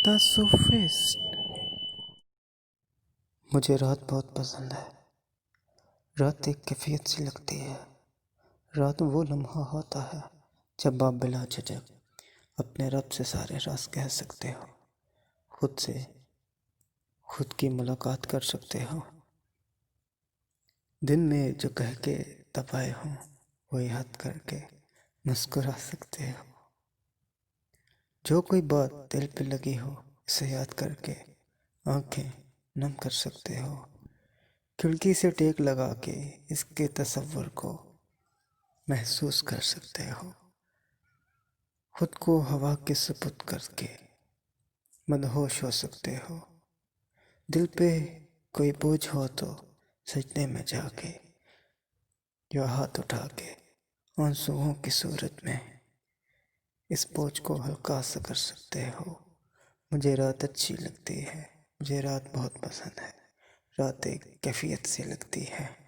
The Sophist. مجھے رات بہت پسند ہے۔ رات ایک کیفیت سی لگتی ہے۔ رات وہ لمحہ ہوتا ہے جب آپ بلا جھجک اپنے رب سے سارے راز کہہ سکتے ہو، خود سے خود کی ملاقات کر سکتے ہو، دن میں جو کہہ کے دبائے ہوں وہ یاد کر کے مسکرا سکتے ہو، جو کوئی بات دل پہ لگی ہو اسے یاد کر کے آنکھیں نم کر سکتے ہو، کھڑکی سے ٹیک لگا کے اس کے تصور کو محسوس کر سکتے ہو، خود کو ہوا کے سپرد کر کے مدہوش ہو سکتے ہو، دل پہ کوئی بوجھ ہو تو سجدے میں جا کے یا ہاتھ اٹھا کے آنسوؤں کی صورت میں اس بوجھ کو ہلکا سا کر سکتے ہو۔ مجھے رات اچھی لگتی ہے، مجھے رات بہت پسند ہے۔ رات ایک کیفیت سی لگتی ہے۔